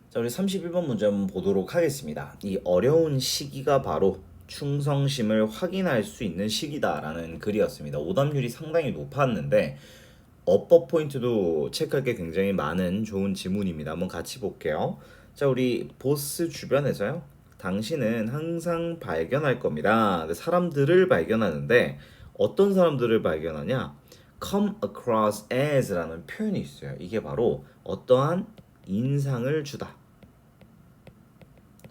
자, 우리 31번 문제 한번 보도록 하겠습니다. 이 어려운 시기가 바로 충성심을 확인할 수 있는 시기다라는 글이었습니다. 오답률이 상당히 높았는데 어법 포인트도 체크할 게 굉장히 많은 좋은 지문입니다. 한번 같이 볼게요. 자, 우리 보스 주변에서요. 당신은 항상 발견할 겁니다. 사람들을 발견하는데 어떤 사람들을 발견하냐? come across as라는 표현이 있어요. 이게 바로 어떠한 인상을 주다.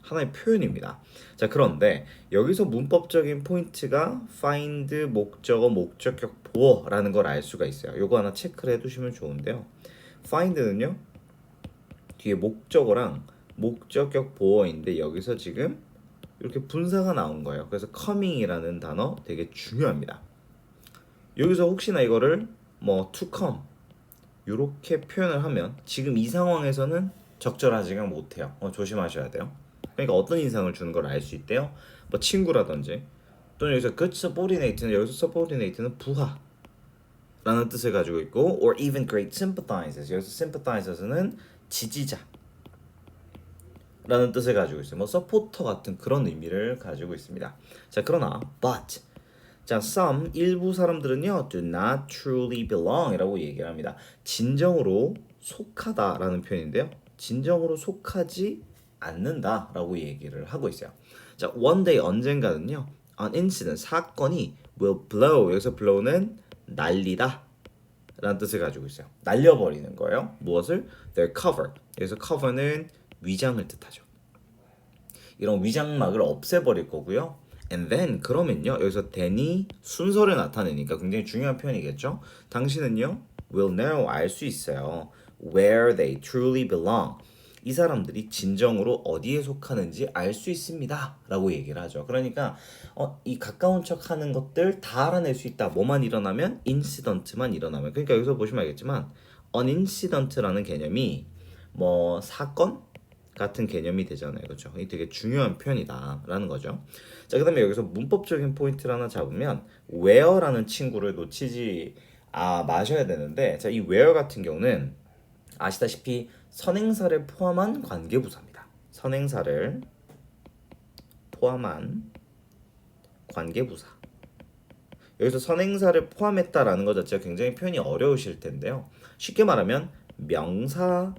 하나의 표현입니다. 자, 그런데 여기서 문법적인 포인트가 find 목적어 목적격 보어라는 걸 알 수가 있어요. 요거 하나 체크를 해두시면 좋은데요. find는요 뒤에 목적어랑 목적격 보어인데 여기서 지금 이렇게 분사가 나온 거예요. 그래서 coming이라는 단어 되게 중요합니다. 여기서 혹시나 이거를 뭐 to come 이렇게 표현을 하면 지금 이 상황에서는 적절하지가 못해요. 조심하셔야 돼요. 그러니까 어떤 인상을 주는 걸 알 수 있대요. 뭐 친구라든지 또는 여기서 good subordinate는 여기서 subordinate는 부하라는 뜻을 가지고 있고 or even great sympathizers 여기서 sympathizes는 지지자라는 뜻을 가지고 있어요. 뭐 서포터 같은 그런 의미를 가지고 있습니다. 자, 그러나 but 자, some 일부 사람들은요 do not truly belong이라고 얘기를 합니다. 진정으로 속하다라는 표현인데요. 진정으로 속하지 않는다라고 얘기를 하고 있어요. 자, one day 언젠가는요 an incident 사건이 will blow 여기서 blow는 날리다 라는 뜻을 가지고 있어요. 날려버리는 거예요. 무엇을? their cover 여기서 cover는 위장을 뜻하죠. 이런 위장막을 없애버릴 거고요. And then 그러면요 여기서 then이 순서를 나타내니까 굉장히 중요한 표현이겠죠. 당신은요 will know 알 수 있어요. where they truly belong 이 사람들이 진정으로 어디에 속하는지 알 수 있습니다 라고 얘기를 하죠. 그러니까 이 가까운 척 하는 것들 다 알아낼 수 있다. 뭐만 일어나면 인시던트만 일어나면 그러니까 여기서 보시면 알겠지만 an incident라는 개념이 뭐 사건 같은 개념이 되잖아요. 그렇죠? 이 되게 중요한 표현이다라는 거죠. 자, 그다음에 여기서 문법적인 포인트를 하나 잡으면 where라는 친구를 놓치지 마셔야 되는데 자, 이 where 같은 경우는 아시다시피 선행사를 포함한 관계부사입니다. 선행사를 포함한 관계부사. 여기서 선행사를 포함했다라는 것 자체가 굉장히 표현이 어려우실 텐데요. 쉽게 말하면 명사절이다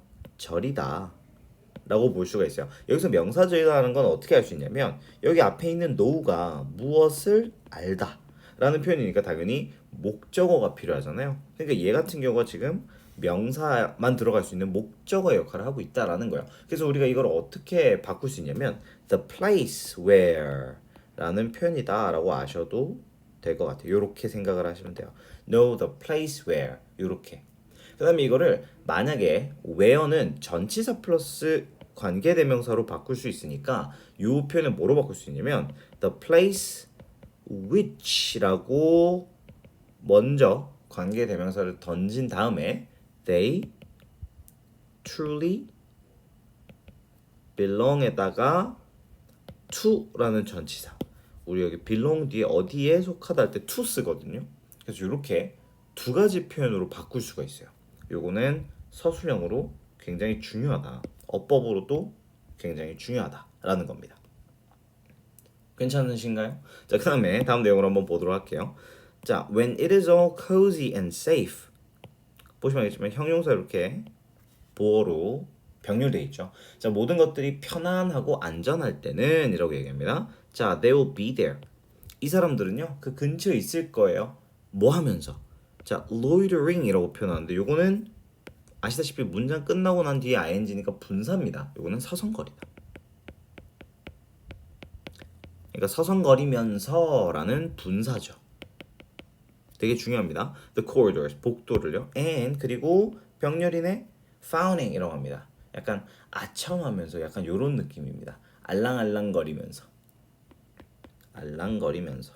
라고 볼 수가 있어요. 여기서 명사절이라는 건 어떻게 할 수 있냐면 여기 앞에 있는 know가 무엇을 알다 라는 표현이니까 당연히 목적어가 필요하잖아요. 그러니까 얘 같은 경우가 지금 명사만 들어갈 수 있는 목적어 역할을 하고 있다라는 거예요. 그래서 우리가 이걸 어떻게 바꿀 수 있냐면 the place where 라는 표현이다 라고 아셔도 될 것 같아요. 이렇게 생각을 하시면 돼요. know the place where 이렇게. 그 다음에 이거를 만약에 where는 전치사 플러스 관계대명사로 바꿀 수 있으니까 이 표현을 뭐로 바꿀 수 있냐면 the place which라고 먼저 관계대명사를 던진 다음에 they truly belong에다가 to라는 전치사 우리 여기 belong 뒤에 어디에 속하다 할 때 to 쓰거든요. 그래서 이렇게 두 가지 표현으로 바꿀 수가 있어요. 요거는 서술형으로 굉장히 중요하다. 어법으로도 굉장히 중요하다라는 겁니다. 괜찮으신가요? 자, 그 다음에 다음 내용을 한번 보도록 할게요. 자, when it is all cozy and safe 보시면 알겠지만 형용사 이렇게 보어로 병렬되어 있죠. 자, 모든 것들이 편안하고 안전할 때는 이라고 얘기합니다. 자, they will be there. 이 사람들은요 그 근처에 있을 거예요. 뭐 하면서? 자, loitering이라고 표현하는데 요거는 아시다시피 문장 끝나고 난 뒤에 ing니까 분사입니다. 요거는 서성거리다. 그러니까 서성거리면서라는 분사죠. 되게 중요합니다. The corridors, 복도를요. And 그리고 병렬이네 frowning이라고 합니다. 약간 아첨하면서 약간 요런 느낌입니다. 알랑알랑거리면서. 알랑거리면서.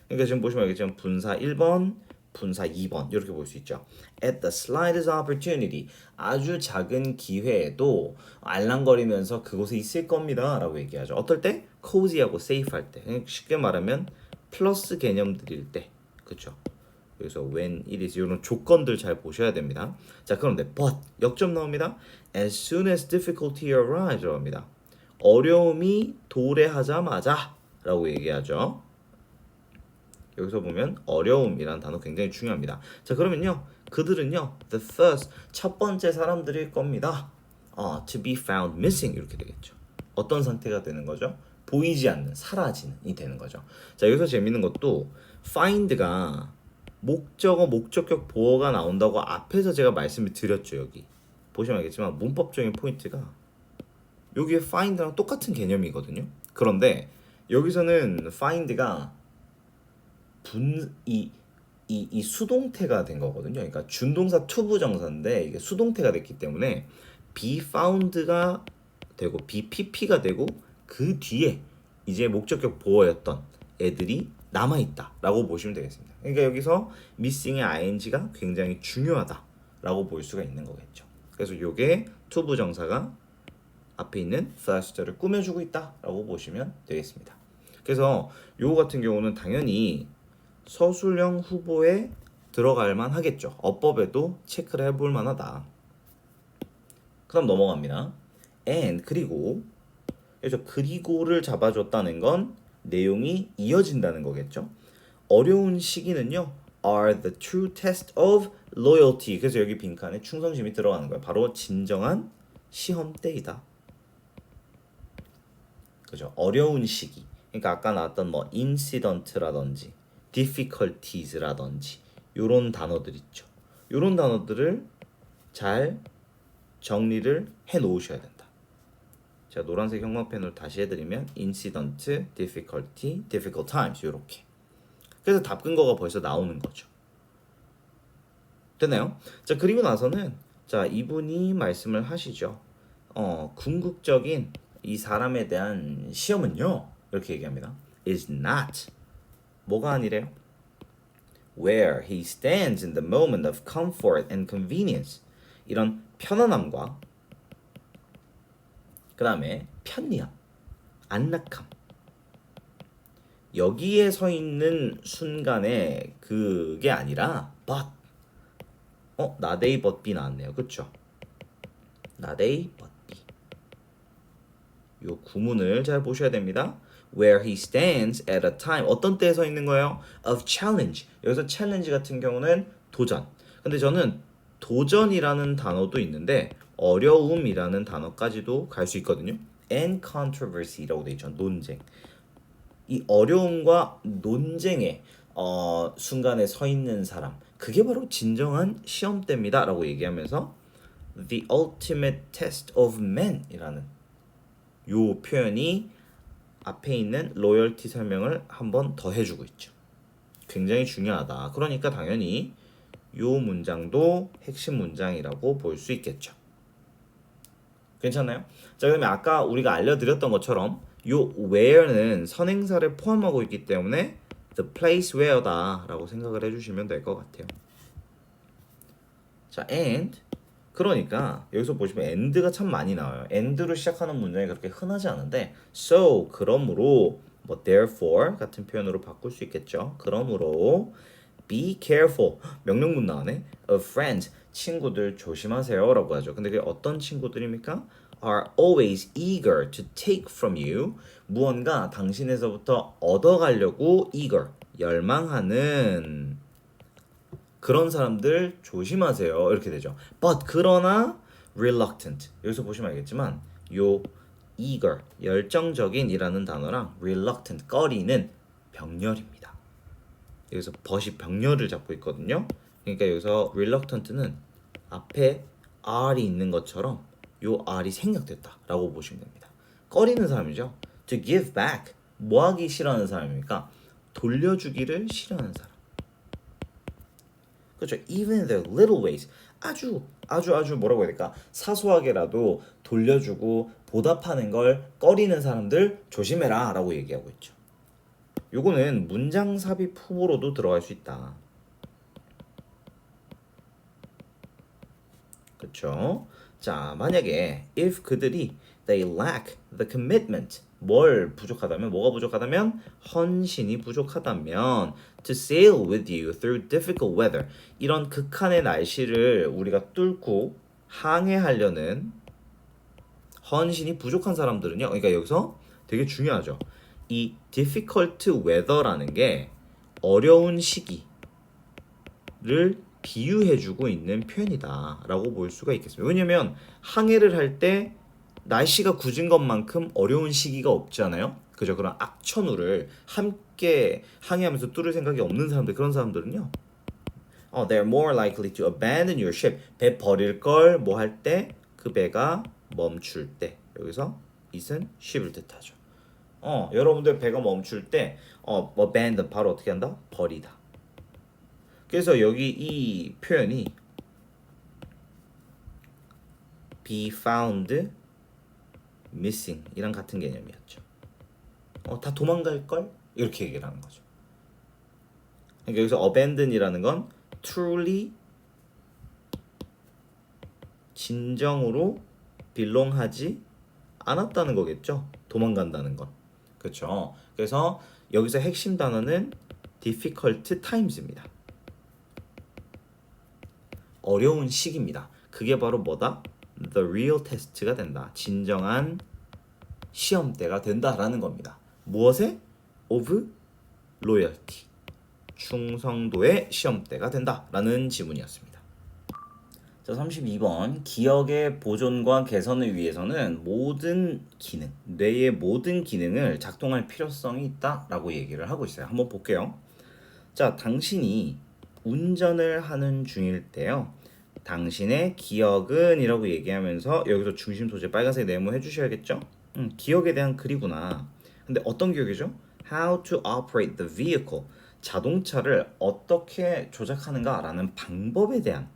그러니까 지금 보시면 알겠지만 분사 1번, 분사 2번 이렇게 볼 수 있죠. At the slightest opportunity 아주 작은 기회에도 알랑거리면서 그곳에 있을 겁니다 라고 얘기하죠. 어떨 때? cozy하고 safe 할 때. 쉽게 말하면 플러스 개념들일 때. 그쵸? 여기서 when it is 이런 조건들 잘 보셔야 됩니다. 자, 그런데 but 역점 나옵니다. As soon as difficulty arises 합니다. 어려움이 도래하자마자 라고 얘기하죠. 여기서 보면 어려움이라는 단어 굉장히 중요합니다. 자, 그러면요. 그들은요. The first 첫 번째 사람들일 겁니다. To be found missing 이렇게 되겠죠. 어떤 상태가 되는 거죠? 보이지 않는, 사라지는이 되는 거죠. 자, 여기서 재밌는 것도 find가 목적어, 목적격, 보어가 나온다고 앞에서 제가 말씀을 드렸죠. 여기 보시면 알겠지만 문법적인 포인트가 여기에 find랑 똑같은 개념이거든요. 그런데 여기서는 find가 이 수동태가 된 거거든요. 그러니까 준동사 투부정사인데 이게 수동태가 됐기 때문에 be found가 되고 BPP가 되고 그 뒤에 이제 목적격 보어였던 애들이 남아있다라고 보시면 되겠습니다. 그러니까 여기서 missing의 ing가 굉장히 중요하다라고 볼 수가 있는 거겠죠. 그래서 이게 투부정사가 앞에 있는 first를 꾸며주고 있다라고 보시면 되겠습니다. 그래서 요거 같은 경우는 당연히 서술형 후보에 들어갈 만하겠죠. 어법에도 체크를 해볼 만하다. 그럼 넘어갑니다. and 그리고 그래서 그리고를 잡아줬다는 건 내용이 이어진다는 거겠죠. 어려운 시기는요. are the true test of loyalty. 그래서 여기 빈칸에 충성심이 들어가는 거예요. 바로 진정한 시험 때이다. 그죠? 어려운 시기. 그러니까 아까 나왔던 뭐 incident라든지 difficulties라든지 요런 단어들 있죠. 요런 단어들을 잘 정리를 해 놓으셔야 된다. 제가 노란색 형광펜으로 다시 해드리면 incident, difficulty, difficult times 요렇게. 그래서 답 근거가 벌써 나오는 거죠. 됐나요? 자, 그리고 나서는 자, 이분이 말씀을 하시죠. 궁극적인 이 사람에 대한 시험은요. 이렇게 얘기합니다. is not 뭐가 아니래요? where he stands in the moment of comfort and convenience. 이런 편안함과 그 다음에 편리함, 안락함 여기에 서 있는 순간에 그게 아니라 but not A but B 나왔네요. 그쵸? not A but B 요 구문을 잘 보셔야 됩니다. where he stands at a time 어떤 때에 서 있는 거예요? of challenge 여기서 challenge 같은 경우는 도전 근데 저는 도전이라는 단어도 있는데 어려움이라는 단어까지도 갈 수 있거든요. and controversy라고 돼 있죠. 논쟁 이 어려움과 논쟁의 순간에 서 있는 사람 그게 바로 진정한 시험 때입니다 라고 얘기하면서 the ultimate test of men 이라는 요 표현이 앞에 있는 로열티 설명을 한번 더 해주고 있죠. 굉장히 중요하다. 그러니까 당연히 요 문장도 핵심 문장이라고 볼 수 있겠죠. 괜찮나요? 자, 그러면 아까 우리가 알려드렸던 것처럼 요 where는 선행사를 포함하고 있기 때문에 the place where다 라고 생각을 해주시면 될 것 같아요. 자, and 그러니까 여기서 보시면 and가 참 많이 나와요. and로 시작하는 문장이 그렇게 흔하지 않은데 so 그러므로 뭐 therefore 같은 표현으로 바꿀 수 있겠죠. 그러므로 be careful 명령문 나오네. of friends 친구들 조심하세요 라고 하죠. 근데 그게 어떤 친구들입니까? are always eager to take from you 무언가 당신에서부터 얻어가려고 eager 열망하는 그런 사람들 조심하세요 이렇게 되죠. but 그러나 reluctant 여기서 보시면 알겠지만 요 eager 열정적인이라는 단어랑 reluctant 꺼리는 병렬입니다. 여기서 but이 병렬을 잡고 있거든요. 그러니까 여기서 reluctant는 앞에 r이 있는 것처럼 요 r이 생략됐다라고 보시면 됩니다. 꺼리는 사람이죠. to give back 뭐 하기 싫어하는 사람입니까? 돌려주기를 싫어하는 사람. 그렇죠. Even the little ways 아주 뭐라고 해야 될까? 사소하게라도 돌려주고 보답하는 걸 꺼리는 사람들 조심해라 라고 얘기하고 있죠. 요거는 문장 삽입 후보로도 들어갈 수 있다. 그렇죠. 자, 만약에 if 그들이 they lack the commitment 뭘 부족하다면 뭐가 부족하다면 헌신이 부족하다면 to sail with you through difficult weather 이런 극한의 날씨를 우리가 뚫고 항해하려는 헌신이 부족한 사람들은요. 그러니까 여기서 되게 중요하죠. 이 difficult weather라는 게 어려운 시기를 비유해주고 있는 표현이다라고 볼 수가 있겠습니다. 왜냐면 항해를 할 때 날씨가 굳은 것만큼 어려운 시기가 없잖아요. 그죠? 그런 악천후를 함께 항해하면서 뚫을 생각이 없는 사람들 그런 사람들은요. They're more likely to abandon your ship. 배 버릴 걸 뭐 할 때 그 배가 멈출 때 여기서 it은 ship을 뜻하죠. 여러분들 배가 멈출 때 abandon 바로 어떻게 한다? 버리다. 그래서 여기 이 표현이 be found missing 이랑 같은 개념이었죠. 다 도망갈 걸 이렇게 얘기를 하는 거죠. 그러니까 여기서 abandon이라는 건 truly 진정으로 belong하지 않았다는 거겠죠. 도망간다는 건. 그렇죠. 그래서 여기서 핵심 단어는 difficult times입니다. 어려운 시기입니다. 그게 바로 뭐다? The real test가 된다. 진정한 시험대가 된다라는 겁니다. 무엇에? Of loyalty. 충성도의 시험대가 된다라는 지문이었습니다. 자, 32번. 기억의 보존과 개선을 위해서는 모든 기능, 뇌의 모든 기능을 작동할 필요성이 있다라고 얘기를 하고 있어요. 한번 볼게요. 자, 당신이 운전을 하는 중일 때요. 당신의 기억은 이라고 얘기하면서 여기서 중심 소재 빨간색 네모해 주셔야겠죠? 기억에 대한 글이구나. 근데 어떤 기억이죠? How to operate the vehicle. 자동차를 어떻게 조작하는가라는 방법에 대한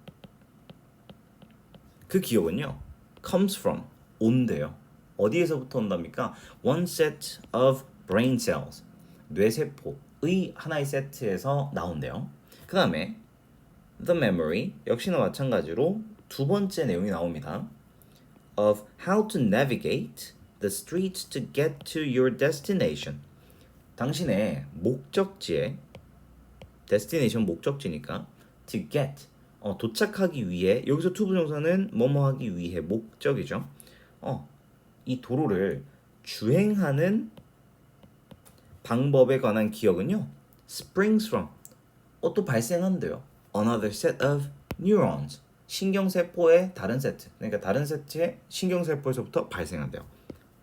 그 기억은요. comes from 온대요. 어디에서부터 온답니까? One set of brain cells. 뇌세포의 하나의 세트에서 나온대요. 그 다음에 the memory 역시나 마찬가지로 두 번째 내용이 나옵니다. of how to navigate the streets to get to your destination. 당신의 목적지에 destination 목적지니까 to get 도착하기 위해 여기서 to 부정사는 뭐뭐 하기 위해 목적이죠. 이 도로를 주행하는 방법에 관한 기억은요. springs from 또 발생한대요. Another set of neurons. 신경세포의 다른 세트. 그러니까 다른 세트의 신경세포에서부터 발생한대요.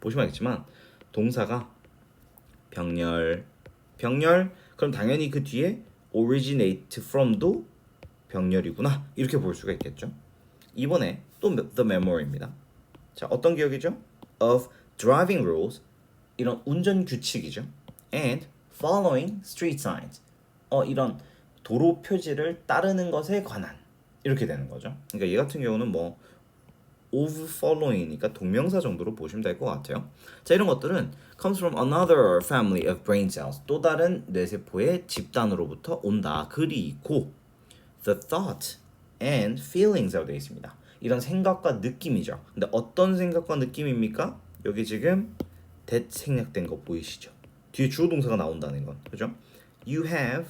보시면 알겠지만 동사가 병렬. 그럼 당연히 그 뒤에 originate from도 병렬이구나. 이렇게 볼 수가 있겠죠. 이번에 또 the memory입니다. 자, 어떤 기억이죠? Of driving rules. 이런 운전 규칙이죠. And following street signs. 이런 도로 표지를 따르는 것에 관한 이렇게 되는 거죠. 그러니까 얘 같은 경우는 뭐 of following이니까 동명사 정도로 보시면 될 것 같아요. 자, 이런 것들은 comes from another family of brain cells. 또 다른 뇌세포의 집단으로부터 온다. 그리고 the thought and feelings라고 되어 있습니다. 이런 생각과 느낌이죠. 근데 어떤 생각과 느낌입니까? 여기 지금 that 생략된 거 보이시죠? 뒤에 주어 동사가 나온다는 건. 그죠? You have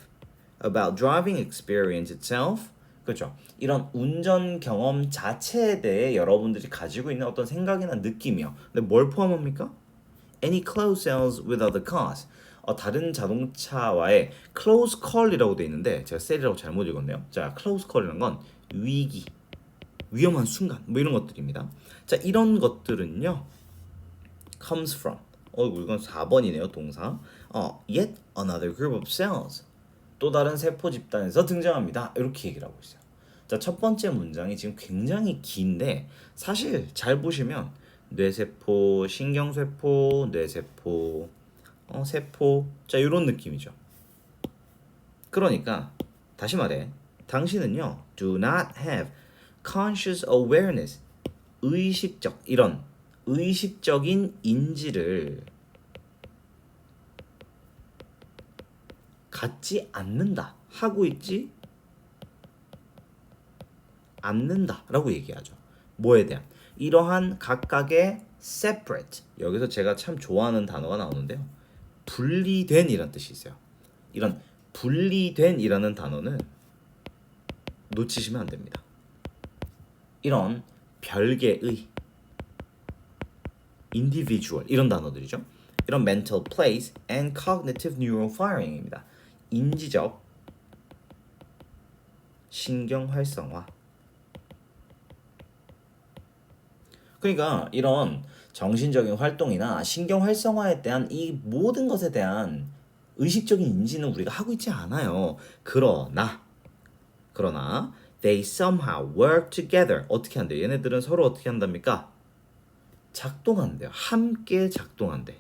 about driving experience itself. 그렇죠. 이런 운전 경험 자체에 대해 여러분들이 가지고 있는 어떤 생각이나 느낌이요. 근데 뭘 포함합니까? Any close sales with other cars. 다른 자동차와의 close call이라고 돼 있는데 제가 셀이라고 잘못 읽었네요. 자, close call이라는 건 위기, 위험한 순간 뭐 이런 것들입니다. 자, 이런 것들은요. comes from. 이건 4번이네요. 동사. yet another group of cells. 또 다른 세포 집단에서 등장합니다. 이렇게 얘기를 하고 있어요. 자, 첫 번째 문장이 지금 굉장히 긴데 사실 잘 보시면 뇌세포, 신경세포, 뇌세포, 세포, 자, 이런 느낌이죠. 그러니까 다시 말해, 당신은요, do not have conscious awareness, 이런 의식적인 인지를 갖지 않는다. 하고 있지 않는다라고 얘기하죠. 뭐에 대한? 이러한 각각의 separate, 여기서 제가 참 좋아하는 단어가 나오는데요. 분리된 이란 뜻이 있어요. 이런 분리된 이라는 단어는 놓치시면 안 됩니다. 이런 별개의 individual 이런 단어들이죠. 이런 mental place and cognitive neural firing입니다. 인지적 신경 활성화. 그러니까 이런 정신적인 활동이나 신경 활성화에 대한 이 모든 것에 대한 의식적인 인지는 우리가 하고 있지 않아요. 그러나 they somehow work together. 어떻게 한대요? 얘네들은 서로 어떻게 한답니까? 작동한대요. 함께 작동한대.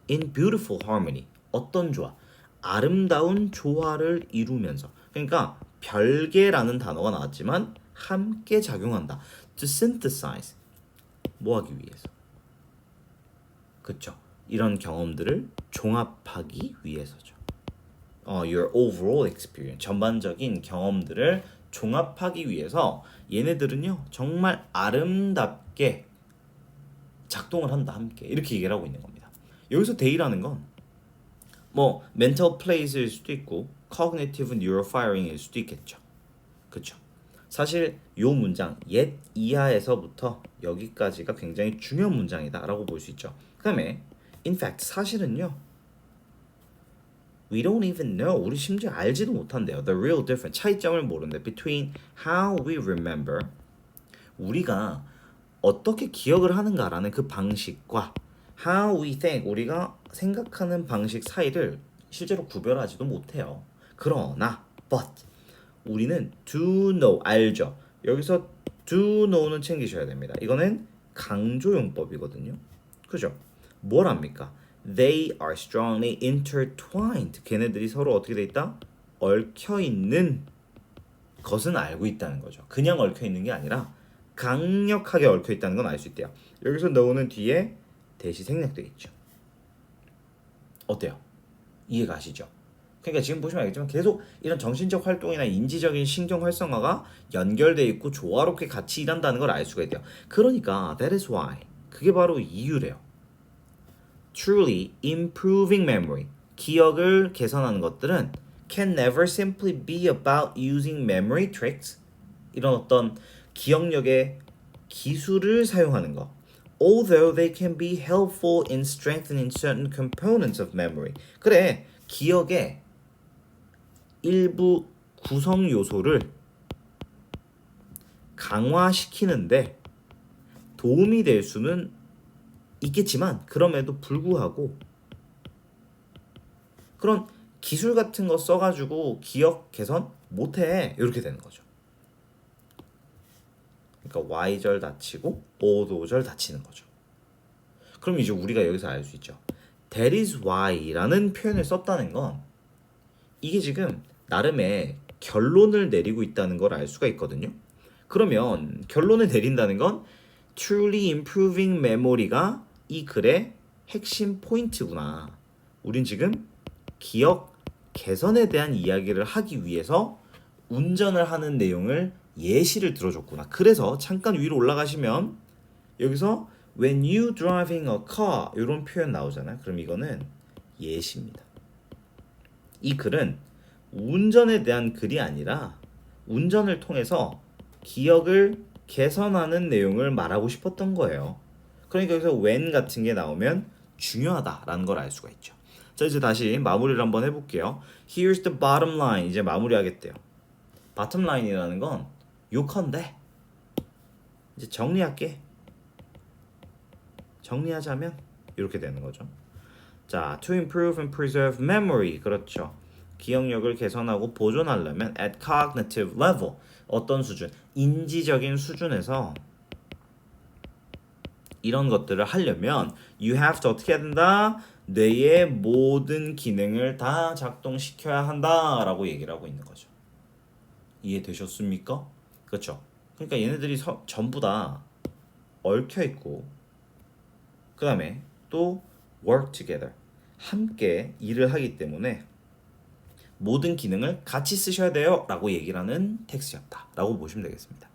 In beautiful harmony. 어떤 조화? 아름다운 조화를 이루면서. 그러니까 별개라는 단어가 나왔지만 함께 작용한다. To synthesize. 뭐 하기 위해서? 그쵸? 이런 경험들을 종합하기 위해서죠. Your overall experience. 전반적인 경험들을 종합하기 위해서 얘네들은요 정말 아름답게 작동을 한다 함께 이렇게 얘기를 하고 있는 겁니다. 여기서 day라는 건 뭐 mental place일 수도 있고 cognitive neural firing일 수도 있겠죠. 그렇죠? 사실 요 문장 옛 이하에서부터 여기까지가 굉장히 중요한 문장이다라고 볼 수 있죠. 그다음에 in fact 사실은요 we don't even know. 우리 심지어 알지도 못한대요. The real difference. 차이점을 모르는데 between how we remember. 우리가 어떻게 기억을 하는가라는 그 방식과 how we think. 우리가 생각하는 방식 사이를 실제로 구별하지도 못해요. 그러나 but 우리는 do know. 알죠. 여기서 do know는 챙기셔야 됩니다. 이거는 강조용법이거든요. 그죠? 뭘 합니까? They are strongly intertwined. 걔네들이 서로 어떻게 돼 있다? 얽혀 있는 것은 알고 있다는 거죠. 그냥 얽혀 있는 게 아니라 강력하게 얽혀 있다는 건 알 수 있대요. 여기서 너는 뒤에 대시 생략돼 있죠. 어때요? 이해가 가시죠? 그러니까 지금 보시면 알겠지만 계속 이런 정신적 활동이나 인지적인 신경 활성화가 연결돼 있고 조화롭게 같이 일한다는 걸 알 수가 있대요. 그러니까 that is why. 그게 바로 이유래요. Truly improving memory. 기억을 개선하는 것들은 can never simply be about using memory tricks. 이런 어떤 기억력의 기술을 사용하는 것. Although they can be helpful in strengthening certain components of memory. 그래, 기억의 일부 구성 요소를 강화시키는데 도움이 될 수는 있겠지만 그럼에도 불구하고 그런 기술 같은 거 써가지고 기억 개선 못해 이렇게 되는 거죠. 그러니까 Y절 닫히고 O도절 닫히는 거죠. 그럼 이제 우리가 여기서 알 수 있죠. That is why라는 표현을 썼다는 건 이게 지금 나름의 결론을 내리고 있다는 걸 알 수가 있거든요. 그러면 결론을 내린다는 건 truly improving memory가 이 글의 핵심 포인트구나. 우린 지금 기억 개선에 대한 이야기를 하기 위해서 운전을 하는 내용을 예시를 들어줬구나. 그래서 잠깐 위로 올라가시면 여기서 when you driving a car 이런 표현 나오잖아요. 그럼 이거는 예시입니다. 이 글은 운전에 대한 글이 아니라 운전을 통해서 기억을 개선하는 내용을 말하고 싶었던 거예요. 그러니까 여기서 when 같은 게 나오면 중요하다라는 걸 알 수가 있죠. 자, 이제 다시 마무리를 한번 해볼게요. Here's the bottom line. 이제 마무리하겠대요. bottom line이라는 건 요컨대 이제 정리할게. 정리하자면 이렇게 되는 거죠. 자, to improve and preserve memory. 그렇죠. 기억력을 개선하고 보존하려면 at cognitive level. 어떤 수준? 인지적인 수준에서 이런 것들을 하려면 you have to 어떻게 해야 된다? 뇌의 모든 기능을 다 작동시켜야 한다라고 얘기를 하고 있는 거죠. 이해되셨습니까? 그렇죠. 그러니까 얘네들이 전부 다 얽혀 있고 그 다음에 또 work together. 함께 일을 하기 때문에 모든 기능을 같이 쓰셔야 돼요 라고 얘기를 하는 텍스트였다 라고 보시면 되겠습니다.